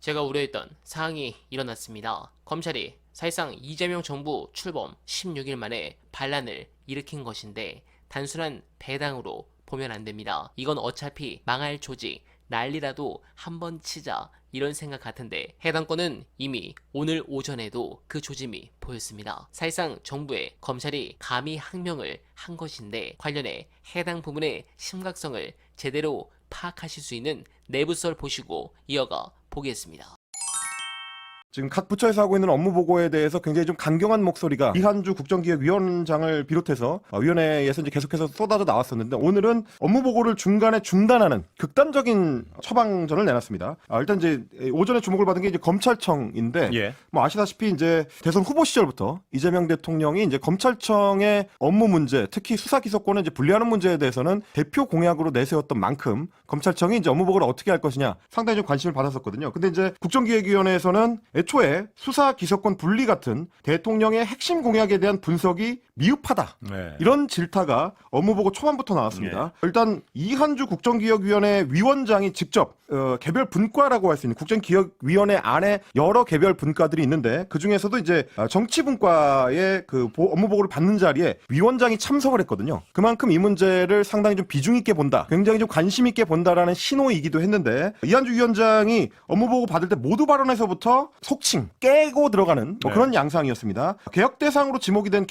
제가 우려했던 사항이 일어났습니다. 검찰이 사실상 이재명 정부 출범 16일 만에 반란을 일으킨 것인데 단순한 배당으로 보면 안 됩니다. 이건 어차피 망할 조직, 난리라도 한번 치자 이런 생각 같은데 해당 건은 이미 오늘 오전에도 그 조짐이 보였습니다. 사실상 정부에 검찰이 감히 항명을 한 것인데 관련해 해당 부분의 심각성을 제대로 파악하실 수 있는 내부설 보시고 이어가 보겠습니다. 지금 각 부처에서 하고 있는 업무 보고에 대해서 굉장히 좀 강경한 목소리가 이한주 국정기획위원장을 비롯해서 위원회에서 이제 계속해서 쏟아져 나왔었는데 오늘은 업무 보고를 중간에 중단하는 극단적인 처방전을 내놨습니다. 일단 이제 오전에 주목을 받은 게 이제 검찰청인데 뭐 아시다시피 이제 대선 후보 시절부터 이재명 대통령이 이제 검찰청의 업무 문제, 특히 수사 기소권을 이제 분리하는 문제에 대해서는 대표 공약으로 내세웠던 만큼 검찰청이 이제 업무 보고를 어떻게 할 것이냐 상당히 좀 관심을 받았었거든요. 근데 이제 국정기획위원회에서는 애초에 수사 기소권 분리 같은 대통령의 핵심 공약에 대한 분석이 미흡하다. 이런 질타가 업무보고 초반부터 나왔습니다. 일단 이한주 국정기획위원회 위원장이 직접 개별 분과라고 할 수 있는 국정기획위원회 안에 여러 개별 분과들이 있는데 그 중에서도 이제 정치분과의 그 업무보고를 받는 자리에 위원장이 참석을 했거든요. 그만큼 이 문제를 상당히 좀 비중 있게 본다. 굉장히 좀 관심 있게 본다라는 신호이기도 했는데 이한주 위원장이 업무보고 받을 때 모두 발언에서부터 속칭 깨고 들어가는 뭐 그런 양상이었습니다. 개혁 대상으로 지목이 된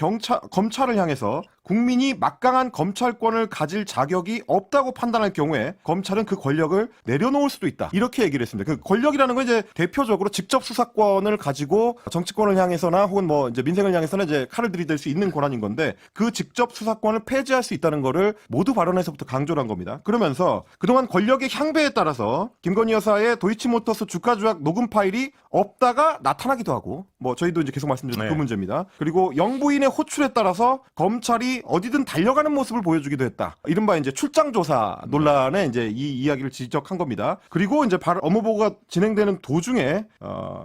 검찰을 향해서 국민이 막강한 검찰권을 가질 자격이 없다고 판단할 경우에 검찰은 그 권력을 내려놓을 수도 있다. 이렇게 얘기를 했습니다. 그 권력이라는 건 이제 대표적으로 직접 수사권을 가지고 정치권을 향해서나 혹은 뭐 이제 민생을 향해서는 이제 칼을 들이댈 수 있는 권한인 건데 그 직접 수사권을 폐지할 수 있다는 거를 모두 발언에서부터 강조를 한 겁니다. 그러면서 그동안 권력의 향배에 따라서 김건희 여사의 도이치모터스 주가 조작 녹음 파일이 없다가 나타나기도 하고 뭐 저희도 이제 계속 말씀드렸던 그 문제입니다. 그리고 영부인의 호출에 따라서 검찰이 어디든 달려가는 모습을 보여주기도 했다. 이른바 이제 출장 조사 논란에 이제 이 이야기를 지적한 겁니다. 그리고 이제 업무 보고가 진행되는 도중에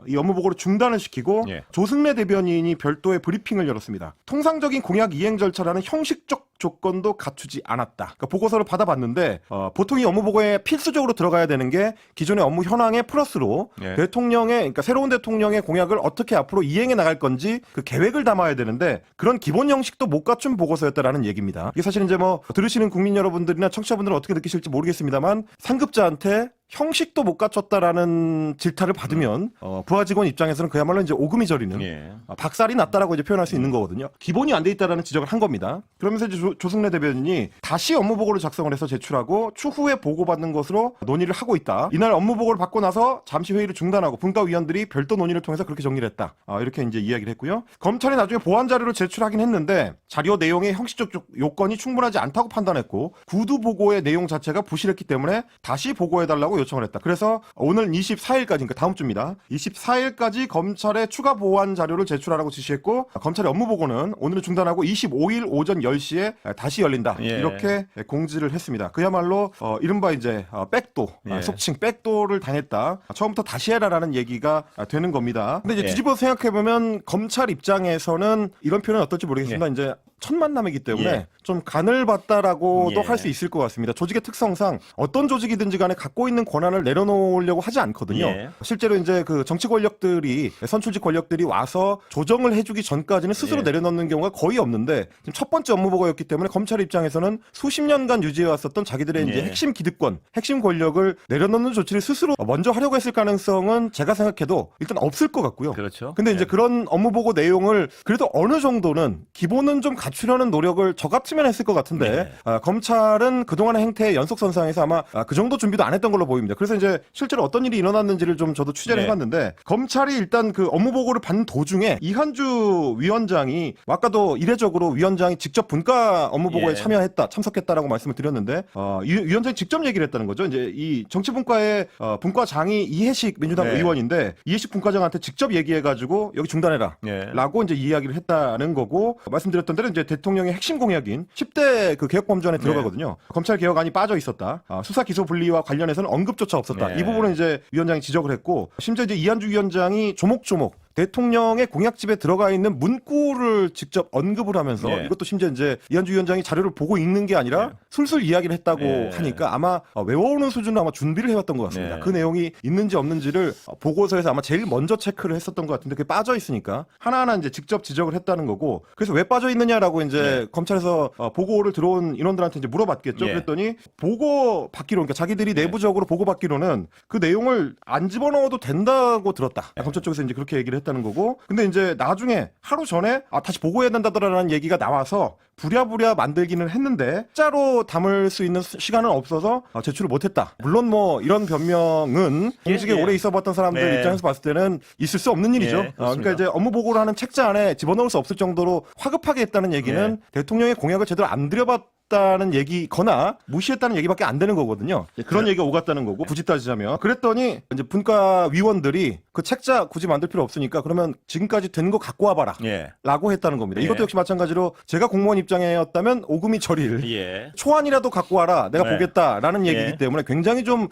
이 업무 보고를 중단을 시키고 조승래 대변인이 별도의 브리핑을 열었습니다. 통상적인 공약 이행 절차라는 형식적 조건도 갖추지 않았다. 그러니까 보고서를 받아봤는데 보통 이 업무 보고에 필수적으로 들어가야 되는 게 기존의 업무 현황에 플러스로 대통령의 그러니까 새로운 대통령의 공약을 어떻게 앞으로 이행해 나갈 건지 그 계획을 담아야 되는데 그런 기본 형식도 못 갖춘 보고서였다라는 얘기입니다. 이게 사실 이제 뭐 들으시는 국민 여러분들이나 청취자분들은 어떻게 느끼실지 모르겠습니다만 상급자한테 형식도 못 갖췄다라는 질타를 받으면 부하 직원 입장에서는 그야말로 이제 오금이 저리는 박살이 났다라고 이제 표현할 수 있는 거거든요. 기본이 안 돼 있다라는 지적을 한 겁니다. 그러면서 이제 조승래 대변인이 다시 업무 보고를 작성을 해서 제출하고 추후에 보고받는 것으로 논의를 하고 있다. 이날 업무 보고를 받고 나서 잠시 회의를 중단하고 분과위원들이 별도 논의를 통해서 그렇게 정리를 했다. 이렇게 이제 이야기를 했고요. 검찰이 나중에 보완 자료를 제출하긴 했는데 자료 내용의 형식적 요건이 충분하지 않다고 판단했고 구두 보고의 내용 자체가 부실했기 때문에 다시 보고해달라고 요청을 했다. 그래서 오늘 24일까지 그러니까 다음 주입니다. 24일까지 검찰에 추가 보완 자료를 제출하라고 지시했고 검찰의 업무 보고는 오늘은 중단하고 25일 오전 10시에 다시 열린다. 이렇게 공지를 했습니다. 그야말로 이른바 이제 백도, 속칭 백도를 당했다. 처음부터 다시 해라라는 얘기가 되는 겁니다. 근데 이제 뒤집어서 생각해보면 검찰 입장에서는 이런 표현은 어떨지 모르겠습니다. 이제 첫 만남이기 때문에 좀 간을 봤다라고도 할 수 있을 것 같습니다. 조직의 특성상 어떤 조직이든지 간에 갖고 있는 권한을 내려놓으려고 하지 않거든요. 실제로 이제 그 정치 권력들이 선출직 권력들이 와서 조정을 해주기 전까지는 스스로 내려놓는 경우가 거의 없는데 지금 첫 번째 업무 보고였기 때문에 검찰 입장에서는 수십 년간 유지해왔었던 자기들의 이제 핵심 기득권, 핵심 권력을 내려놓는 조치를 스스로 먼저 하려고 했을 가능성은 제가 생각해도 일단 없을 것 같고요. 그렇죠. 근데 이제 그런 업무 보고 내용을 그래도 어느 정도는 기본은 좀 갖추려는 노력을 저 같으면 했을 것 같은데 검찰은 그동안의 행태의 연속선상에서 아마 그 정도 준비도 안 했던 걸로 보입니다. 그래서 이제 실제로 어떤 일이 일어났는지를 좀 저도 취재를 해봤는데 검찰이 일단 그 업무 보고를 받는 도중에 이한주 위원장이 아까도 이례적으로 위원장이 직접 분과 업무 보고에 참석했다라고 말씀을 드렸는데 위원장이 직접 얘기를 했다는 거죠. 이제 이 정치분과의 분과장이 이해식 민주당 의원인데 이해식 분과장한테 직접 얘기해가지고 여기 중단해라라고 이제 이야기를 했다는 거고 말씀드렸던 대로 이제 대통령의 핵심 공약인 10대 그 개혁범전에 들어가거든요. 검찰 개혁안이 빠져 있었다. 수사 기소 분리와 관련해서는 언급조차 없었다. 이 부분은 이제 위원장이 지적을 했고 심지어 이제 이한주 위원장이 조목조목 대통령의 공약집에 들어가 있는 문구를 직접 언급을 하면서 예. 이것도 심지어 이제 이한주 위원장이 자료를 보고 읽는 게 아니라 예. 술술 이야기를 했다고 예. 하니까 아마 외워오는 수준으로 아마 준비를 해왔던 것 같습니다. 네. 그 내용이 있는지 없는지를 보고서에서 아마 제일 먼저 체크를 했었던 것 같은데 그게 빠져 있으니까 하나하나 이제 직접 지적을 했다는 거고 그래서 왜 빠져 있느냐라고 이제 네. 검찰에서 보고를 들어온 인원들한테 이제 물어봤겠죠. 예. 그랬더니 보고 받기로 그러니까 자기들이 내부적으로 보고 받기로는 그 내용을 안 집어넣어도 된다고 들었다. 검찰 쪽에서 이제 그렇게 얘기를 했다는 거고 근데 이제 나중에 하루 전에 다시 보고해야 된다더라라는 얘기가 나와서 부랴부랴 만들기는 했는데 숫자로 담을 수 있는 시간은 없어서 제출을 못했다. 물론 뭐 이런 변명은 공직에 예. 오래 있어봤던 사람들 네. 입장에서 봤을 때는 있을 수 없는 일이죠. 예, 그렇습니다. 그러니까 이제 업무 보고를 하는 책자 안에 집어넣을 수 없을 정도로 화급하게 했다는 얘기는 대통령의 공약을 제대로 안 들여봤다는 얘기거나 무시했다는 얘기밖에 안 되는 거거든요. 그런 얘기가 오갔다는 거고 굳이 따지자면 그랬더니 이제 분과위원들이 그 책자 굳이 만들 필요 없으니까 그러면 지금까지 된 거 갖고 와봐라. 예. 라고 했다는 겁니다. 예. 이것도 역시 마찬가지로 제가 공무원 입장이었다면 오금이 저릴 예. 초안이라도 갖고 와라 내가 네. 보겠다라는 예. 얘기이기 때문에 굉장히 좀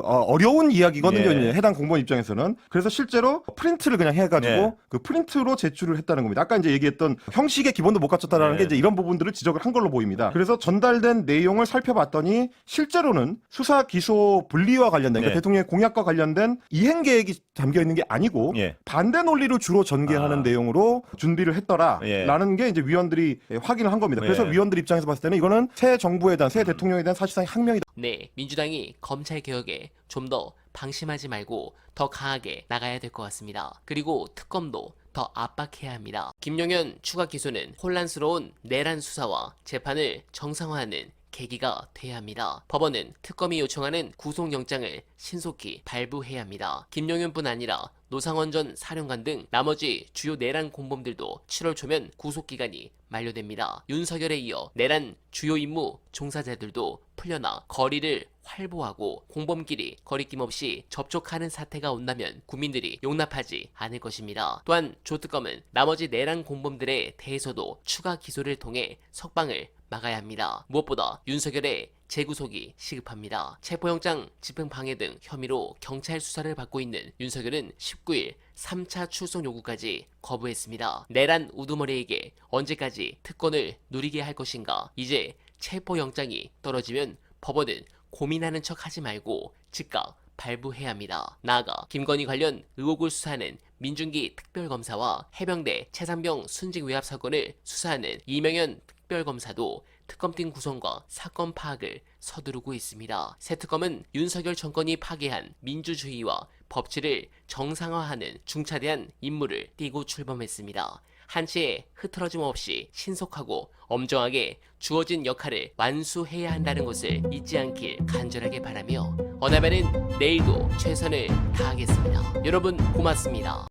어려운 이야기거든요. 예. 해당 공무원 입장에서는. 그래서 실제로 프린트를 그냥 해가지고 예. 그 프린트로 제출을 했다는 겁니다. 아까 이제 얘기했던 형식의 기본도 못 갖췄다라는 예. 게 이제 이런 부분들을 지적을 한 걸로 보입니다. 그래서 전달된 내용을 살펴봤더니 실제로는 수사 기소 분리와 관련된 그러니까 예. 대통령의 공약과 관련된 이행 계획이 담겨 있는 게 아니고 예. 반대 논리로 주로 전개하는 내용으로 준비를 했더라라는 게 이제 위원들이 확인을 한 겁니다. 그래서 예. 위원들 입장에서 봤을 때는 이거는 새 정부에 대한 새 대통령에 대한 사실상 혁명이다. 네, 민주당이 검찰 개혁에 좀 더 방심하지 말고 더 강하게 나가야 될 것 같습니다. 그리고 특검도 더 압박해야 합니다. 김용현 추가 기소는 혼란스러운 내란 수사와 재판을 정상화하는 계기가 돼야 합니다. 법원은 특검이 요청하는 구속영장을 신속히 발부해야 합니다. 김용현뿐 아니라 노상원 전 사령관 등 나머지 주요 내란 공범들도 7월 초면 구속기간이 만료됩니다. 윤석열에 이어 내란 주요 임무 종사자들도 풀려나 거리를 활보하고 공범끼리 거리낌 없이 접촉하는 사태가 온다면 국민들이 용납하지 않을 것입니다. 또한 조특검은 나머지 내란 공범들에 대해서도 추가 기소를 통해 석방을 막아야 합니다. 무엇보다 윤석열의 재구속이 시급합니다. 체포영장 집행방해 등 혐의로 경찰 수사를 받고 있는 윤석열은 19일 3차 출석 요구까지 거부했습니다. 내란 우두머리에게 언제까지 특권을 누리게 할 것인가? 이제 체포영장이 떨어지면 법원은 고민하는 척 하지 말고 즉각 발부해야 합니다. 나아가 김건희 관련 의혹을 수사하는 민중기 특별검사와 해병대 최상병 순직 외압 사건을 수사하는 이명현 특별검사도 특검팀 구성과 사건 파악을 서두르고 있습니다. 새 특검은 윤석열 정권이 파괴한 민주주의와 법치를 정상화하는 중차대한 임무를 띠고 출범했습니다. 한치의 흐트러짐 없이 신속하고 엄정하게 주어진 역할을 완수해야 한다는 것을 잊지 않길 간절하게 바라며 어나벨은 내일도 최선을 다하겠습니다. 여러분 고맙습니다.